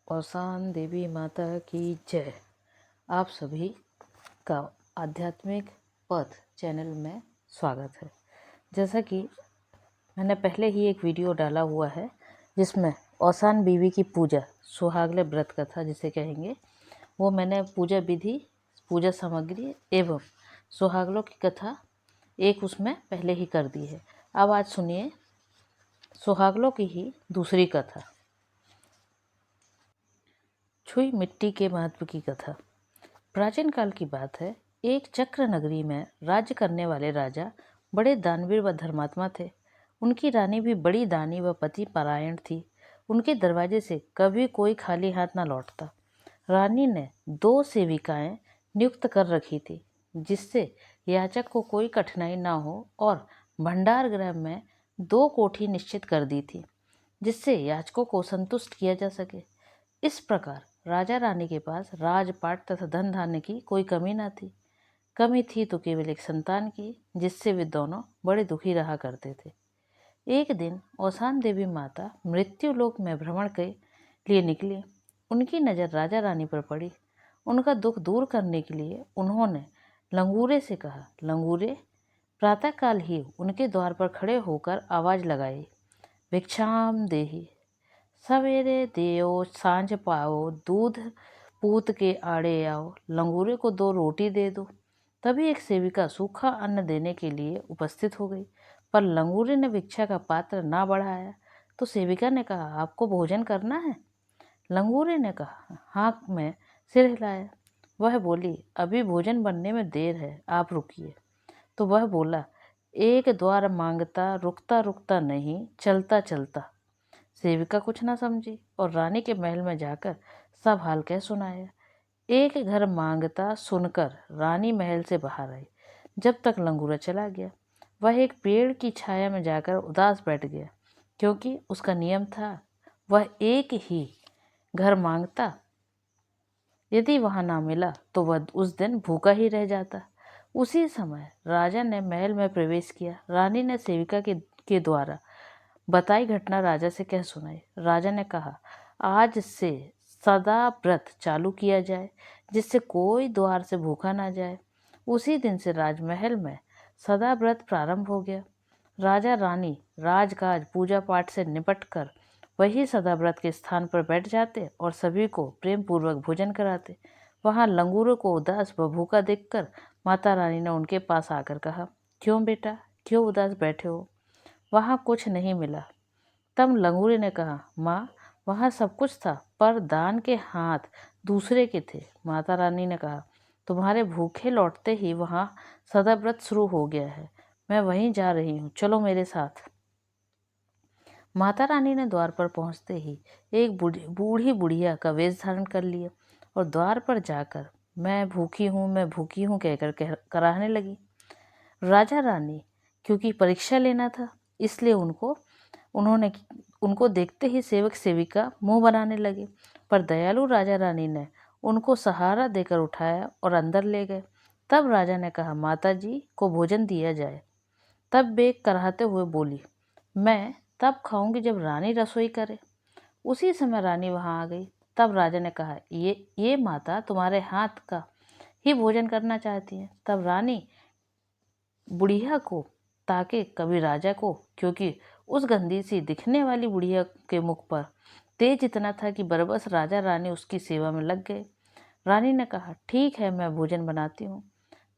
औसान देवी माता की जय। आप सभी का आध्यात्मिक पथ चैनल में स्वागत है। जैसा कि मैंने पहले ही एक वीडियो डाला हुआ है जिसमें औसान देवी की पूजा, सुहागले व्रत कथा जिसे कहेंगे, वो मैंने पूजा विधि, पूजा सामग्री एवं सुहागलों की कथा एक उसमें पहले ही कर दी है। अब आज सुनिए सुहागलों की ही दूसरी कथा, छुई मिट्टी के महत्व की कथा। प्राचीन काल की बात है। एक चक्र नगरी में राज्य करने वाले राजा बड़े दानवीर व धर्मात्मा थे। उनकी रानी भी बड़ी दानी व पति परायण थी। उनके दरवाजे से कभी कोई खाली हाथ न लौटता। रानी ने 2 सेविकाएं नियुक्त कर रखी थी जिससे याचक को कोई कठिनाई न हो, और भंडार गृह में 2 कोठी निश्चित कर दी थी जिससे याचकों को संतुष्ट किया जा सके। इस प्रकार राजा रानी के पास राजपाट तथा धन धान्य की कोई कमी न थी। कमी थी तो केवल एक संतान की, जिससे वे दोनों बड़े दुखी रहा करते थे। एक दिन औसान देवी माता मृत्यु लोक में भ्रमण के लिए निकली। उनकी नज़र राजा रानी पर पड़ी। उनका दुख दूर करने के लिए उन्होंने लंगूरे से कहा। लंगूरे प्रातःकाल ही उनके द्वार पर खड़े होकर आवाज़ लगाई, भिक्षाम देहि। सवेरे देओ सांझ पाओ, दूध पूत के आड़े आओ, लंगूरे को 2 रोटी दे दो। तभी एक सेविका सूखा अन्न देने के लिए उपस्थित हो गई, पर लंगूरे ने भिक्षा का पात्र ना बढ़ाया तो सेविका ने कहा, आपको भोजन करना है? लंगूरे ने कहा, हाँ। मैं सिर हिलाया। वह बोली, अभी भोजन बनने में देर है, आप रुकिए। तो वह बोला, एक द्वार मांगता, रुकता रुकता नहीं, चलता चलता। सेविका कुछ ना समझी और रानी के महल में जाकर सब हाल कह सुनाया। एक घर मांगता सुनकर रानी महल से बाहर आई। जब तक लंगूरा चला गया, वह एक पेड़ की छाया में जाकर उदास बैठ गया, क्योंकि उसका नियम था वह एक ही घर मांगता। यदि वहां ना मिला तो वह उस दिन भूखा ही रह जाता। उसी समय राजा ने महल में प्रवेश किया। रानी ने सेविका के द्वारा बताई घटना राजा से कह सुनाई। राजा ने कहा, आज से सदा व्रत चालू किया जाए जिससे कोई द्वार से भूखा ना जाए। उसी दिन से राजमहल में सदा व्रत प्रारंभ हो गया। राजा रानी राजकाज पूजा पाठ से निपटकर वही सदा व्रत के स्थान पर बैठ जाते और सभी को प्रेम पूर्वक भोजन कराते। वहां लंगूरों को उदास व भूखा देखकर माता रानी ने उनके पास आकर कहा, क्यों बेटा, क्यों उदास बैठे हो? वहाँ कुछ नहीं मिला। तब लंगूरे ने कहा, माँ, वहाँ सब कुछ था, पर दान के हाथ दूसरे के थे। माता रानी ने कहा, तुम्हारे भूखे लौटते ही वहाँ सदा व्रत शुरू हो गया है। मैं वहीं जा रही हूँ, चलो मेरे साथ। माता रानी ने द्वार पर पहुँचते ही एक बूढ़ी बुढ़िया का वेश धारण कर लिया और द्वार पर जाकर मैं भूखी हूँ कहकर कराहने लगी। राजा रानी क्योंकि परीक्षा लेना था, इसलिए उनको देखते ही सेवक सेविका मुंह बनाने लगे, पर दयालु राजा रानी ने उनको सहारा देकर उठाया और अंदर ले गए। तब राजा ने कहा, माता जी को भोजन दिया जाए। तब वे कराहते हुए बोली, मैं तब खाऊंगी जब रानी रसोई करे। उसी समय रानी वहां आ गई। तब राजा ने कहा, ये माता तुम्हारे हाथ का ही भोजन करना चाहती है। तब रानी बुढ़िया को ताके, कभी राजा को, क्योंकि उस गंदी सी दिखने वाली बुढ़िया के मुख पर तेज इतना था कि बरबस राजा रानी उसकी सेवा में लग गए। रानी ने कहा, ठीक है, मैं भोजन बनाती हूँ।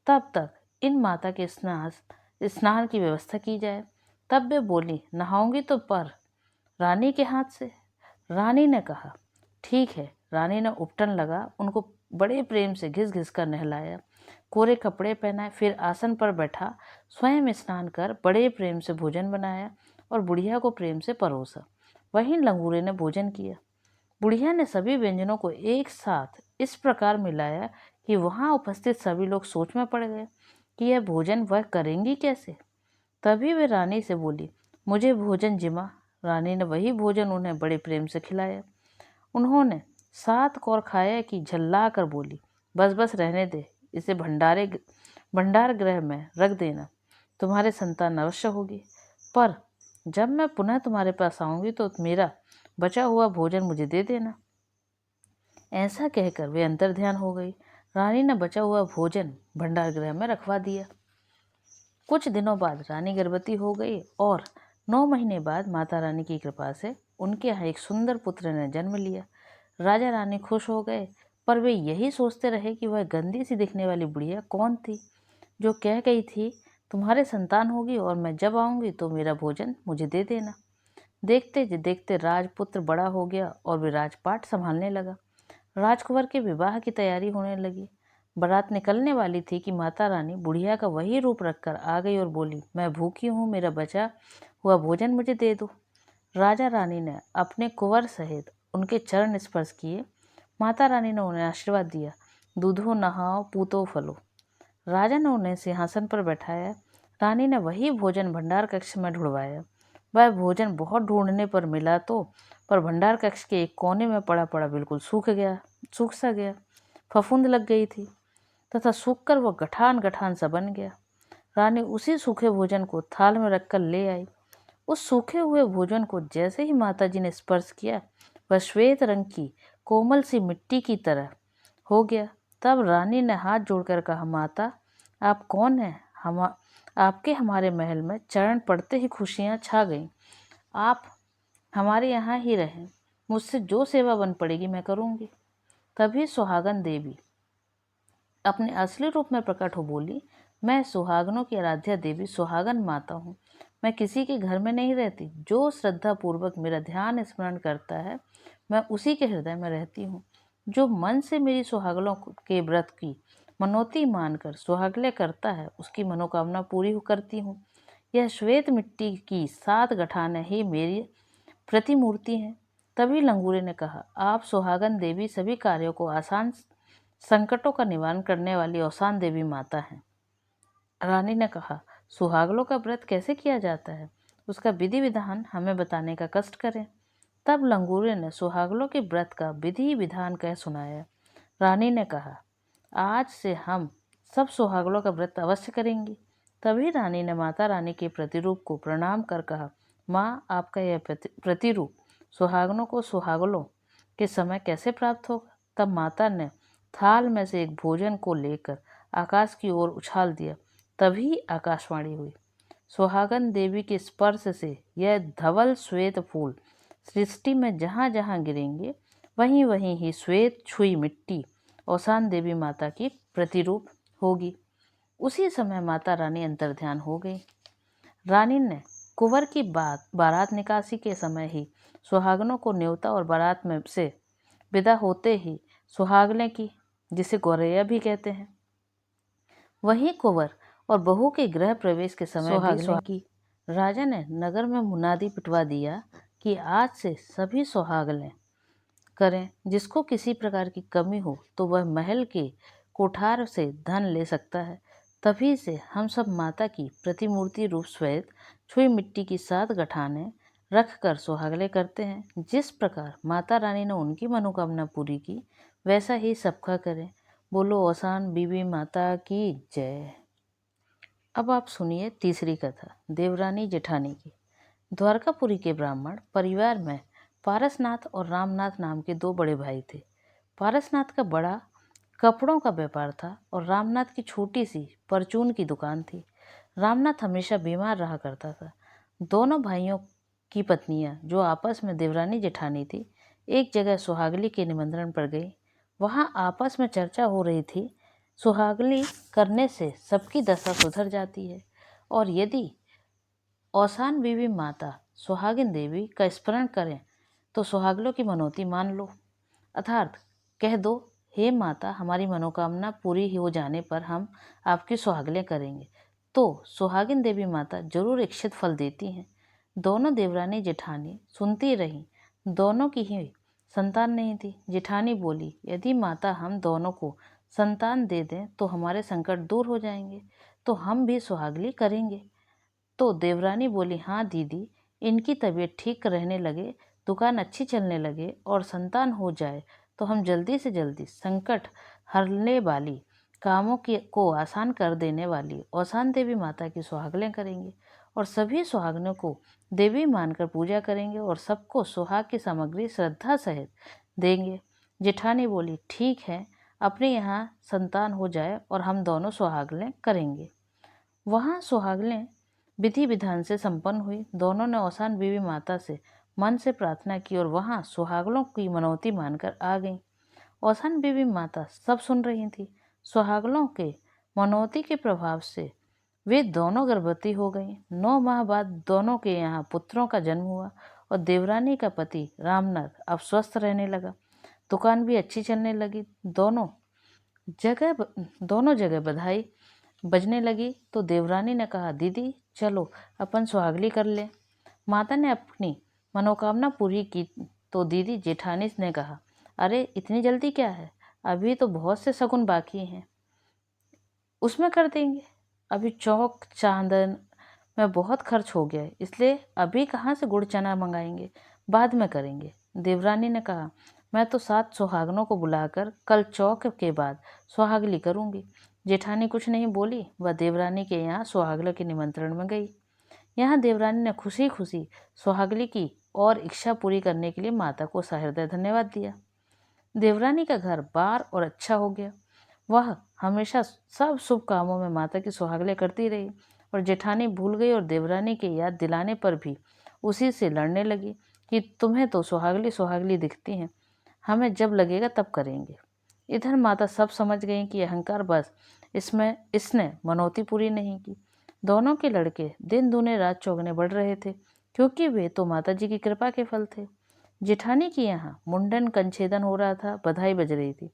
तब तक इन माता के स्नान की व्यवस्था की जाए। तब वे बोली, नहाऊंगी तो पर रानी के हाथ से। रानी ने कहा, ठीक है। रानी ने उपटन लगा उनको बड़े प्रेम से घिस घिस कर नहलाया, कोरे कपड़े पहनाए, फिर आसन पर बैठा, स्वयं स्नान कर बड़े प्रेम से भोजन बनाया और बुढ़िया को प्रेम से परोसा। वहीं लंगूरे ने भोजन किया। बुढ़िया ने सभी व्यंजनों को एक साथ इस प्रकार मिलाया कि वहां उपस्थित सभी लोग सोच में पड़ गए कि यह भोजन वह करेंगी कैसे। तभी वे रानी से बोली, मुझे भोजन जिमा। रानी ने वही भोजन उन्हें बड़े प्रेम से खिलाया। उन्होंने 7 कौर खाया कि झल्ला कर बोली, बस बस रहने दे, इसे भंडार गृह में रख देना, तुम्हारे संतान अवश्य होगी। पर जब मैं पुनः तुम्हारे पास आऊंगी तो मेरा बचा हुआ भोजन मुझे दे देना। ऐसा कहकर वे अंतर्ध्यान हो गई। रानी ने बचा हुआ भोजन भंडार गृह में रखवा दिया। कुछ दिनों बाद रानी गर्भवती हो गई और 9 महीने बाद माता रानी की कृपा से उनके यहाँ एक सुंदर पुत्र ने जन्म लिया। राजा रानी खुश हो गए, पर वे यही सोचते रहे कि वह गंदी सी दिखने वाली बुढ़िया कौन थी जो कह गई थी तुम्हारे संतान होगी और मैं जब आऊंगी तो मेरा भोजन मुझे दे देना। देखते देखते राजपुत्र बड़ा हो गया और वे राजपाट संभालने लगा। राजकुंवर के विवाह की तैयारी होने लगी। बारात निकलने वाली थी कि माता रानी बुढ़िया का वही रूप रखकर आ गई और बोली, मैं भूखी हूँ, मेरा बचा हुआ भोजन मुझे दे दो। राजा रानी ने अपने कुंवर सहित उनके चरण स्पर्श किए। माता रानी ने उन्हें आशीर्वाद दिया, दूधो नहाओ पूतो फलो। राजा ने उन्हें सिंहासन पर बैठाया। रानी ने वही भोजन भंडार कक्ष में ढुढ़वाया। वह भोजन बहुत ढूंढने पर मिला तो पर भंडार कक्ष के एक कोने में पड़ा पड़ा बिल्कुल सूख सा गया। फफूंद लग गई थी तथा सूखकर वह गठान गठान सा बन गया। रानी उसी सूखे भोजन को थाल में रखकर ले आई। उस सूखे हुए भोजन को जैसे ही माताजी ने स्पर्श किया, वह श्वेत रंग की कोमल सी मिट्टी की तरह हो गया। तब रानी ने हाथ जोड़कर कहा, माता आप कौन हैं? आपके हमारे महल में चरण पड़ते ही खुशियाँ छा गईं। आप हमारे यहाँ ही रहें, मुझसे जो सेवा बन पड़ेगी मैं करूँगी। तभी सुहागन देवी अपने असली रूप में प्रकट हो बोली, मैं सुहागनों की आराध्या देवी सुहागन माता हूँ। मैं किसी के घर में नहीं रहती। जो श्रद्धा पूर्वक मेरा ध्यान स्मरण करता है, मैं उसी के हृदय में रहती हूँ। जो मन से मेरी सुहागनों के व्रत की मनोती मानकर सुहागले करता है, उसकी मनोकामना पूरी करती हूँ। यह श्वेत मिट्टी की 7 गठानें ही मेरी प्रतिमूर्ति हैं। तभी लंगूरे ने कहा, आप सुहागन देवी सभी कार्यों को आसान, संकटों का निवारण करने वाली औसान देवी माता हैं। रानी ने कहा, सुहागलों का व्रत कैसे किया जाता है, उसका विधि विधान हमें बताने का कष्ट करें। तब लंगूरे ने सुहागलों के व्रत का विधि विधान कह सुनाया। रानी ने कहा, आज से हम सब सुहागलों का व्रत अवश्य करेंगी। तभी रानी ने माता रानी के प्रतिरूप को प्रणाम कर कहा, माँ आपका यह प्रतिरूप सुहागनों को सुहागलों के समय कैसे प्राप्त होगा? तब माता ने थाल में से एक भोजन को लेकर आकाश की ओर उछाल दिया। तभी आकाशवाणी हुई, सुहागन देवी के स्पर्श से यह धवल श्वेत फूल सृष्टि में जहाँ जहाँ गिरेंगे, वहीं वहीं ही श्वेत छुई मिट्टी औसान देवी माता की प्रतिरूप होगी। उसी समय माता रानी अंतर्ध्यान हो गई। रानी ने कुंवर की बारात निकासी के समय ही सुहागनों को न्योता और बारात में से विदा होते ही सुहागलें की, जिसे गौरैया भी कहते हैं। वहीं कुंवर और बहू के गृह प्रवेश के समय सुहागलें की। राजा ने नगर में मुनादी पिटवा दिया कि आज से सभी सुहागलें करें। जिसको किसी प्रकार की कमी हो तो वह महल के कोठार से धन ले सकता है। तभी से हम सब माता की प्रतिमूर्ति रूप श्वेत छुई मिट्टी की 7 गठानें रख कर सुहागले करते हैं। जिस प्रकार माता रानी ने उनकी मनोकामना पूरी की, वैसा ही सबका करें। बोलो औसान बीबी माता की जय। अब आप सुनिए तीसरी कथा, देवरानी जेठानी की। द्वारकापुरी के ब्राह्मण परिवार में पारसनाथ और रामनाथ नाम के 2 बड़े भाई थे। पारसनाथ का बड़ा कपड़ों का व्यापार था और रामनाथ की छोटी सी परचून की दुकान थी। रामनाथ हमेशा बीमार रहा करता था। दोनों भाइयों की पत्नियां, जो आपस में देवरानी जेठानी थी, एक जगह सुहागली के निमंत्रण पर गई। वहां आपस में चर्चा हो रही थी, सुहागली करने से सबकी दशा सुधर जाती है, और यदि औसान बीवी माता सुहागिन देवी का स्मरण करें तो सुहागलों की मनोती मान लो, अर्थात कह दो, हे माता, हमारी मनोकामना पूरी हो जाने पर हम आपकी सुहागलें करेंगे, तो सुहागिन देवी माता जरूर इच्छित फल देती हैं। दोनों देवरानी जेठानी सुनती रहीं। दोनों की ही संतान नहीं थी। जेठानी बोली, यदि माता हम दोनों को संतान दे दें तो हमारे संकट दूर हो जाएंगे, तो हम भी सुहागली करेंगे। तो देवरानी बोली, हाँ दीदी, इनकी तबीयत ठीक रहने लगे, दुकान अच्छी चलने लगे और संतान हो जाए तो हम जल्दी से जल्दी संकट हरने वाली, कामों को आसान कर देने वाली औसान देवी माता की सुहागलें करेंगे और सभी सुहागनों को देवी मानकर पूजा करेंगे और सबको सुहाग की सामग्री श्रद्धा सहित देंगे। जेठानी बोली, ठीक है, अपने यहाँ संतान हो जाए और हम दोनों सुहागलें करेंगे। वहाँ सुहागलें विधि विधान से संपन्न हुई। दोनों ने औसान बीवी माता से मन से प्रार्थना की और वहाँ सुहागलों की मनौती मानकर आ गईं। औसान बीवी माता सब सुन रही थी। सुहागलों के मनौती के प्रभाव से वे दोनों गर्भवती हो गईं। 9 माह बाद दोनों के यहाँ पुत्रों का जन्म हुआ और देवरानी का पति रामनर अब स्वस्थ रहने लगा। दुकान भी अच्छी चलने लगी। दोनों जगह बधाई बजने लगी तो देवरानी ने कहा, दीदी चलो अपन सुहागली कर ले। माता ने अपनी मनोकामना पूरी की तो दीदी जेठानी ने कहा, अरे इतनी जल्दी क्या है, अभी तो बहुत से शगुन बाकी हैं, उसमें कर देंगे। अभी चौक चांदन में बहुत खर्च हो गया है, इसलिए अभी कहाँ से गुड़ चना मंगाएंगे, बाद में करेंगे। देवरानी ने कहा, मैं तो 7 सुहागनों को बुलाकर कल चौक के बाद सुहागली करूंगी। जेठानी कुछ नहीं बोली। वह देवरानी के यहाँ सुहागलों के निमंत्रण में गई। यहाँ देवरानी ने खुशी खुशी सुहागली की और इच्छा पूरी करने के लिए माता को सहृदय धन्यवाद दिया। देवरानी का घर बार और अच्छा हो गया। वह हमेशा सब शुभ कामों में माता की सुहागले करती रही और जेठानी भूल गई और देवरानी के याद दिलाने पर भी उसी से लड़ने लगी कि तुम्हें तो सुहागली सुहागली दिखती हैं, हमें जब लगेगा तब करेंगे। इधर माता सब समझ गई कि अहंकार बस इसने मनौती पूरी नहीं की। दोनों के लड़के दिन दूने रात चौगने बढ़ रहे थे, क्योंकि वे तो माता जी की कृपा के फल थे। जेठानी के यहाँ मुंडन कंछेदन हो रहा था, बधाई बज रही थी।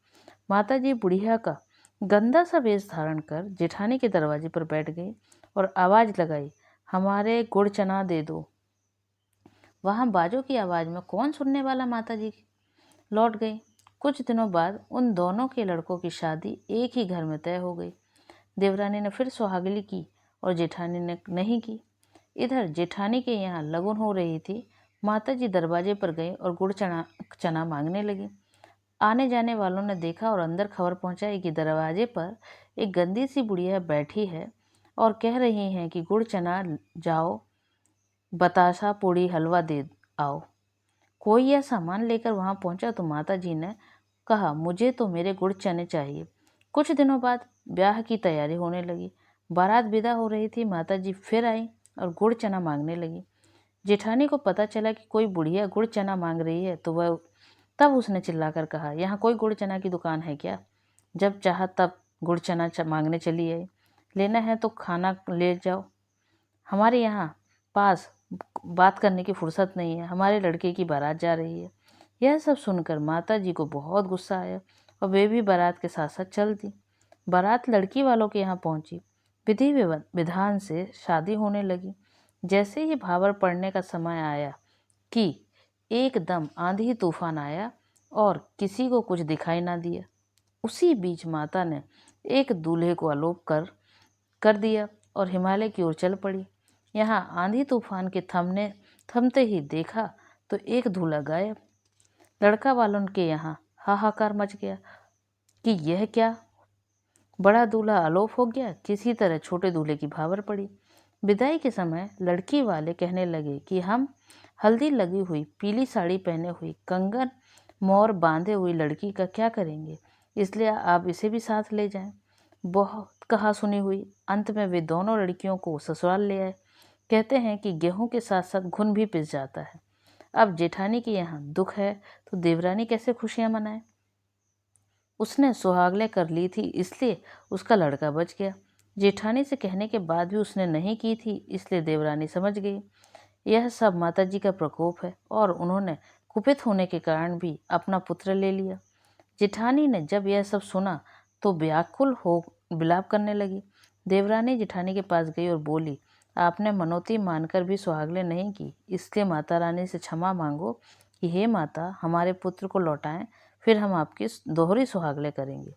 माता जी बुढ़िया का गंदा सा वेश धारण कर जेठानी के दरवाजे पर बैठ गई और आवाज लगाई, हमारे गुड़ चना दे दो। वहां बाजों की आवाज में कौन सुनने वाला माता जी लौट गई। कुछ दिनों बाद उन दोनों के लड़कों की शादी एक ही घर में तय हो गई। देवरानी ने फिर सुहागली की और जेठानी ने नहीं की। इधर जेठानी के यहाँ लगन हो रही थी। माता जी दरवाजे पर गई और गुड़ चना मांगने लगी। आने जाने वालों ने देखा और अंदर खबर पहुंचाई कि दरवाजे पर एक गंदी सी बुढ़िया बैठी है और कह रही हैं कि गुड़ चना जाओ, बतासा पूड़ी हलवा दे आओ। कोई यह सामान लेकर वहां पहुंचा तो माता जी ने कहा, मुझे तो मेरे गुड़ चने चाहिए। कुछ दिनों बाद ब्याह की तैयारी होने लगी। बारात विदा हो रही थी। माता जी फिर आई और गुड़ चना मांगने लगी। जेठानी को पता चला कि कोई बुढ़िया गुड़ चना मांग रही है तो वह तब उसने चिल्लाकर कहा, यहाँ कोई गुड़ चना की दुकान है क्या? जब चाहा तब गुड़ चना मांगने चली आई। लेना है तो खाना ले जाओ, हमारे यहाँ पास बात करने की फुर्सत नहीं है, हमारे लड़के की बारात जा रही है। यह सब सुनकर माता जी को बहुत गुस्सा आया और वे भी बारात के साथ साथ चल दी। बारात लड़की वालों के यहाँ पहुंची। विधि विधान से शादी होने लगी। जैसे ही भावर पड़ने का समय आया कि एकदम आंधी तूफान आया और किसी को कुछ दिखाई ना दिया। उसी बीच माता ने एक दूल्हे को आलोप कर दिया और हिमालय की ओर चल पड़ी। यहाँ आंधी तूफान के थमते ही देखा तो एक दूल्हा गायब। लड़का वालों के यहाँ हाहाकार मच गया कि यह क्या, बड़ा दूल्हा आलोप हो गया। किसी तरह छोटे दूल्हे की भावर पड़ी। विदाई के समय लड़की वाले कहने लगे कि हम हल्दी लगी हुई, पीली साड़ी पहने हुई, कंगन मोर बांधे हुई लड़की का क्या करेंगे, इसलिए आप इसे भी साथ ले जाएं। बहुत कहा सुनी हुई। अंत में वे दोनों लड़कियों को ससुराल ले आए। कहते हैं कि गेहूं के साथ साथ घुन भी पिस जाता है। अब जेठानी के यहाँ दुख है तो देवरानी कैसे खुशियां मनाए? उसने सुहागले कर ली थी, इसलिए उसका लड़का बच गया। जेठानी से कहने के बाद भी उसने नहीं की थी, इसलिए देवरानी समझ गई यह सब माता जी का प्रकोप है और उन्होंने कुपित होने के कारण भी अपना पुत्र ले लिया। जेठानी ने जब यह सब सुना तो व्याकुल हो विलाप करने लगी। देवरानी जेठानी के पास गई और बोली, आपने मनौती मानकर भी सुहागले नहीं की, इसलिए माता रानी से क्षमा मांगो कि हे माता, हमारे पुत्र को लौटाएं, फिर हम आपकी दोहरी सुहागले करेंगे।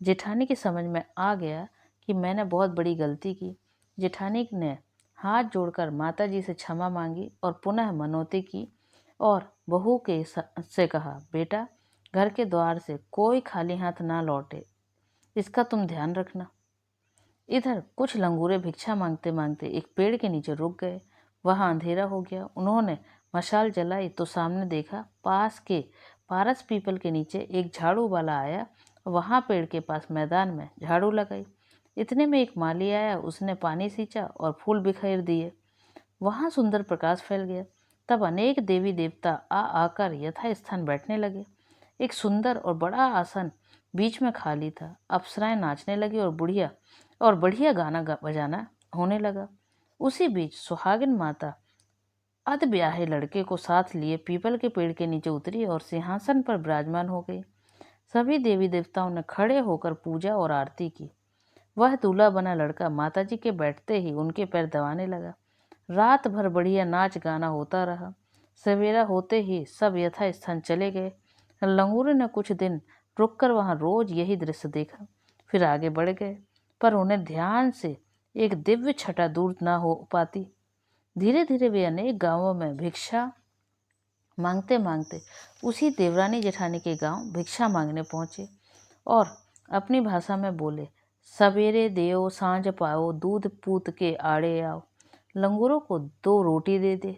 जेठानी की समझ में आ गया कि मैंने बहुत बड़ी गलती की। जेठानी ने हाथ जोड़कर माता जी से क्षमा मांगी और पुनः मनौती की और बहू के से कहा, बेटा, घर के द्वार से कोई खाली हाथ ना लौटे, इसका तुम ध्यान रखना। इधर कुछ लंगूरे भिक्षा मांगते मांगते एक पेड़ के नीचे रुक गए। वहां अंधेरा हो गया। उन्होंने मशाल जलाई तो सामने देखा पास के पारस पीपल के नीचे एक झाड़ू वाला आया, वहाँ पेड़ के पास मैदान में झाड़ू लगाई। इतने में एक माली आया, उसने पानी सींचा और फूल बिखेर दिए। वहाँ सुंदर प्रकाश फैल गया। तब अनेक देवी देवता आकर यथा स्थान बैठने लगे। एक सुंदर और बड़ा आसन बीच में खाली था। अप्सराएं नाचने लगी और बढ़िया गाना बजाना होने लगा। उसी बीच सुहागिन माता अध ब्याहे लड़के को साथ लिए पीपल के पेड़ के नीचे उतरी और सिंहासन पर विराजमान हो गई। सभी देवी देवताओं ने खड़े होकर पूजा और आरती की। वह दूल्हा बना लड़का माताजी के बैठते ही उनके पैर दबाने लगा। रात भर बढ़िया नाच गाना होता रहा। सवेरा होते ही सब यथा स्थान चले गए। लंगूर ने कुछ दिन रुककर वहां रोज यही दृश्य देखा, फिर आगे बढ़ गए, पर उन्हें ध्यान से एक दिव्य छटा दूर न हो पाती। धीरे धीरे वे अनेक गांवों में भिक्षा मांगते मांगते उसी देवरानी जेठानी के गांव भिक्षा मांगने पहुंचे और अपनी भाषा में बोले, सवेरे देओ सांझ पाओ, दूध पूत के आड़े आओ, लंगूरों को 2 रोटी दे दे।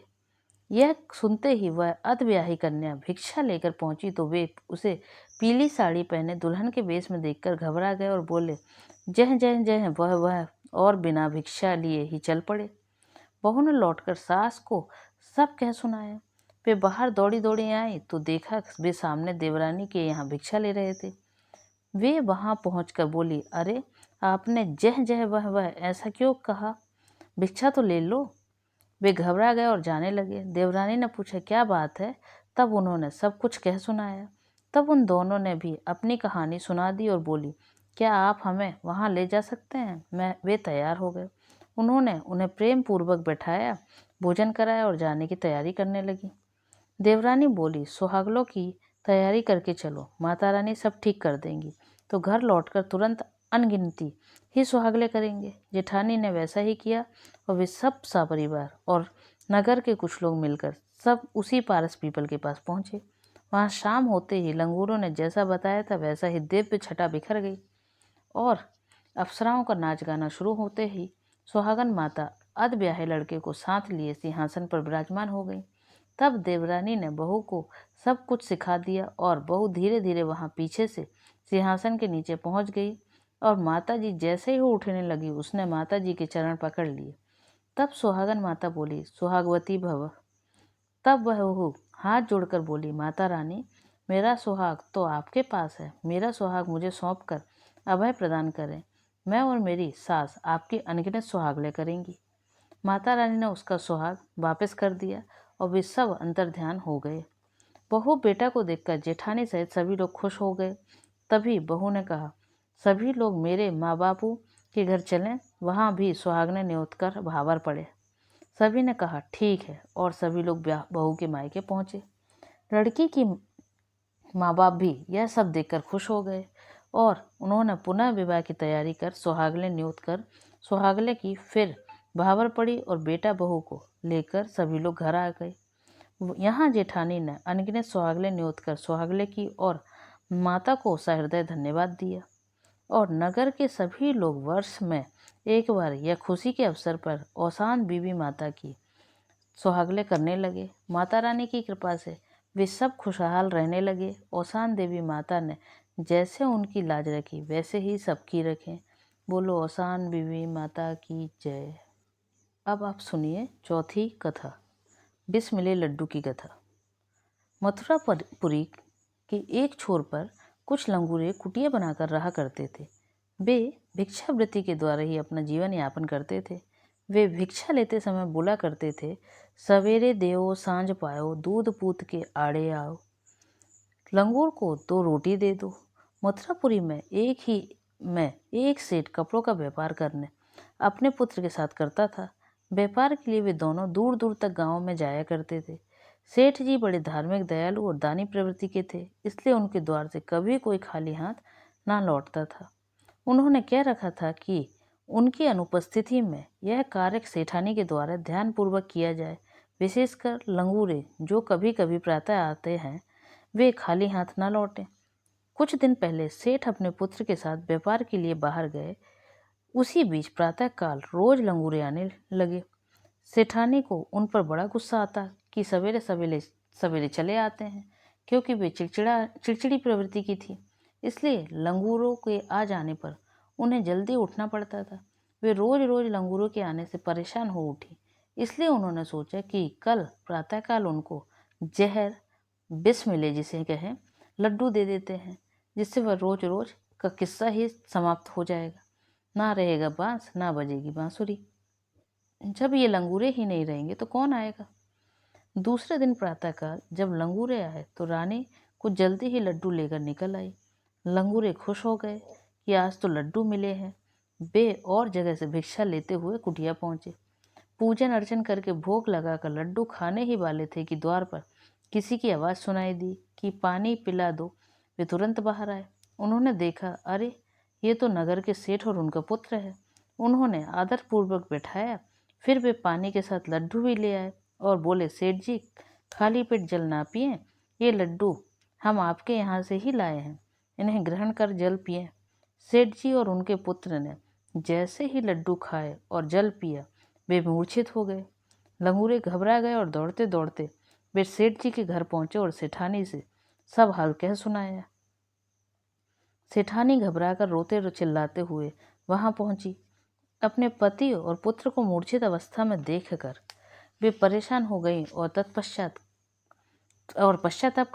यह सुनते ही वह अधब्याही कन्या भिक्षा लेकर पहुंची तो वे उसे पीली साड़ी पहने दुल्हन के वेश में देखकर घबरा गए और बोले, जय जय जय, वह और बिना भिक्षा लिए ही चल पड़े। बहू ने लौटकर सास को सब कह सुनाया। वे बाहर दौड़ी दौड़ी आई तो देखा वे सामने देवरानी के यहाँ भिक्षा ले रहे थे। वे वहां पहुंचकर बोली, अरे आपने जह जह वह ऐसा क्यों कहा, भिक्षा तो ले लो। वे घबरा गए और जाने लगे। देवरानी ने पूछा, क्या बात है? तब उन्होंने सब कुछ कह सुनाया। तब उन दोनों ने भी अपनी कहानी सुना दी और बोली, क्या आप हमें वहाँ ले जा सकते हैं? वे तैयार हो गए। उन्होंने उन्हें प्रेम पूर्वक बैठाया, भोजन कराया और जाने की तैयारी करने लगी। देवरानी बोली, सुहागलों की तैयारी करके चलो, माता रानी सब ठीक कर देंगी। तो घर लौटकर तुरंत अनगिनती ही सुहागले करेंगे। जेठानी ने वैसा ही किया और वे सब सपरिवार और नगर के कुछ लोग मिलकर सब उसी पारस पीपल के पास पहुंचे। वहां शाम होते ही लंगूरों ने जैसा बताया था वैसा ही दिव्य छटा बिखर गई और अप्सराओं का नाच गाना शुरू होते ही सुहागन माता अध ब्याहे लड़के को साथ लिए सिंहासन पर विराजमान हो गई। तब देवरानी ने बहू को सब कुछ सिखा दिया और बहू धीरे धीरे वहां पीछे से सिंहासन के नीचे पहुंच गई और माताजी जैसे ही उठने लगी उसने माताजी के चरण पकड़ लिए। तब सुहागन माता बोली, सुहागवती भव। तब वह बहू हाथ जोड़कर बोली, माता रानी, मेरा सुहाग तो आपके पास है, मेरा सुहाग मुझे सौंप कर अभय प्रदान करें। मैं और मेरी सास आपकी अनगिनत सुहागले करेंगी। माता रानी ने उसका सुहाग वापस कर दिया और वे सब अंतर्ध्यान हो गए। बहू बेटा को देखकर जेठानी सहित सभी लोग खुश हो गए। तभी बहू ने कहा, सभी लोग मेरे माँ बापू के घर चलें, वहाँ भी सुहागने न्योत कर भावर पड़े। सभी ने कहा ठीक है और सभी लोग बहू के मायके पहुँचे। लड़की की माँ बाप भी यह सब देखकर खुश हो गए और उन्होंने पुनः विवाह की तैयारी कर सुहागले न्योत कर सुहागले की फिर भावर पड़ी और बेटा बहू को लेकर सभी लोग घर आ गए। यहाँ जेठानी ने अनगिनत सुहागले न्योत कर सुहागले की और माता को सहृदय धन्यवाद दिया और नगर के सभी लोग वर्ष में एक बार यह खुशी के अवसर पर औसान बीवी माता की सुहागले करने लगे। माता रानी की कृपा से वे सब खुशहाल रहने लगे। औसान देवी माता ने जैसे उनकी लाज रखी वैसे ही सबकी रखें। बोलो औसान बीवी माता की जय। अब आप सुनिए चौथी कथा, बिस मिले लड्डू की कथा। मथुरापुरी के एक छोर पर कुछ लंगूरे कुटिया बनाकर रहा करते थे। वे भिक्षावृत्ति के द्वारा ही अपना जीवन यापन करते थे। वे भिक्षा लेते समय बोला करते थे, सवेरे देओ सांझ पाओ, दूध पूत के आड़े आओ, लंगूर को 2 रोटी दे दो। मथुरापुरी में एक सेठ कपड़ों का व्यापार करने अपने पुत्र के साथ करता था। व्यापार के लिए वे दोनों दूर दूर तक गांव में जाया करते थे। सेठ जी बड़े धार्मिक, दयालु और दानी प्रवृत्ति के थे, इसलिए उनके द्वार से कभी कोई खाली हाथ ना लौटता था। उन्होंने कह रखा था कि उनकी अनुपस्थिति में यह कार्य सेठानी के द्वारा ध्यानपूर्वक किया जाए। विशेषकर लंगूरे जो कभी कभी प्रातः आते हैं, वे खाली हाथ न लौटें। कुछ दिन पहले सेठ अपने पुत्र के साथ व्यापार के लिए बाहर गए। उसी बीच प्रातःकाल रोज लंगूरे आने लगे। सेठानी को उन पर बड़ा गुस्सा आता कि सवेरे सवेरे सवेरे चले आते हैं, क्योंकि वे चिड़चिड़ी प्रवृत्ति की थी, इसलिए लंगूरों के आ जाने पर उन्हें जल्दी उठना पड़ता था। वे रोज रोज लंगूरों के आने से परेशान हो उठी, इसलिए उन्होंने सोचा कि कल प्रातःकाल उनको जहर बिस मिले जिसे कहें लड्डू दे देते हैं, जिससे वह रोज रोज का किस्सा ही समाप्त हो जाएगा। ना रहेगा बांस, ना बजेगी बांसुरी। जब ये लंगूरे ही नहीं रहेंगे तो कौन आएगा। दूसरे दिन प्रातःकाल जब लंगूरे आए तो रानी कुछ जल्दी ही लड्डू लेकर निकल आई। लंगूरे खुश हो गए कि आज तो लड्डू मिले हैं। वे और जगह से भिक्षा लेते हुए कुटिया पहुंचे। पूजन अर्चन करके भोग लगाकर लड्डू खाने ही वाले थे कि द्वार पर किसी की आवाज़ सुनाई दी कि पानी पिला दो। वे तुरंत बाहर आए। उन्होंने देखा, अरे ये तो नगर के सेठ और उनका पुत्र है। उन्होंने आदरपूर्वक बैठाया, फिर वे पानी के साथ लड्डू भी ले आए और बोले, सेठ जी खाली पेट जल ना पिए, ये लड्डू हम आपके यहाँ से ही लाए हैं, इन्हें ग्रहण कर जल पिए। सेठ जी और उनके पुत्र ने जैसे ही लड्डू खाए और जल पिया, वे मूर्छित हो गए। लंगूरे घबरा गए और दौड़ते दौड़ते वे सेठ जी के घर पहुंचे और सेठानी से सब हाल कह सुनाया। सेठानी घबराकर रोते चिल्लाते हुए वहां पहुंची। अपने पति और पुत्र को मूर्छित अवस्था में देखकर वे परेशान हो गई और पश्चाताप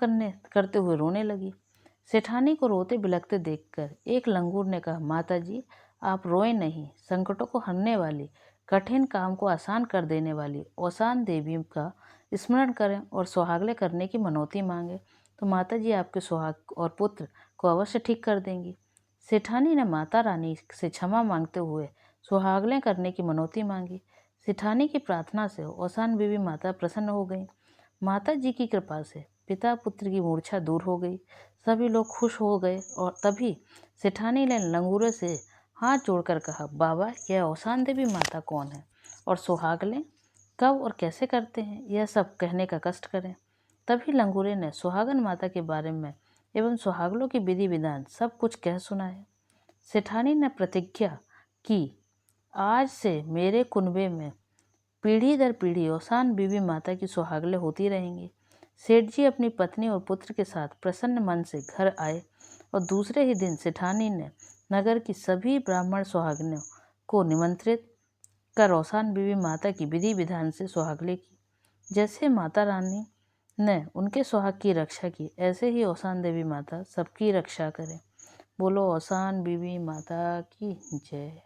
करते हुए रोने लगी। सेठानी को रोते बिलखते देखकर एक लंगूर ने कहा, माता जी आप रोए नहीं, संकटों को हरने वाली, कठिन काम को आसान कर देने वाली औसान देवी का स्मरण करें और सुहागले करने की मनौती मांगे तो माता जी आपके सुहाग और पुत्र को अवश्य ठीक कर देंगी। सेठानी ने माता रानी से क्षमा मांगते हुए सुहागले करने की मनौती मांगी। सेठानी की प्रार्थना से औसान देवी माता प्रसन्न हो गई। माता जी की कृपा से पिता पुत्र की मूर्छा दूर हो गई। सभी लोग खुश हो गए और तभी सेठानी ने लंगूरे से हाथ जोड़कर कहा, बाबा यह औसान देवी माता कौन है और सुहागले कब और कैसे करते हैं, यह सब कहने का कष्ट करें। तभी लंगूरे ने सुहागन माता के बारे में एवं सुहागलों की विधि विधान सब कुछ कह सुनाया। सेठानी ने प्रतिज्ञा की, आज से मेरे कुनबे में पीढ़ी दर पीढ़ी औसान बीवी माता की सुहागले होती रहेंगी। सेठ जी अपनी पत्नी और पुत्र के साथ प्रसन्न मन से घर आए और दूसरे ही दिन सेठानी ने नगर की सभी ब्राह्मण सुहागनों को निमंत्रित कर औसान बीवी माता की विधि विधान से सुहागले की। जैसे माता रानी ने उनके सुहाग की रक्षा की, ऐसे ही औसान देवी माता सबकी रक्षा करें। बोलो औसान बीवी माता की जय।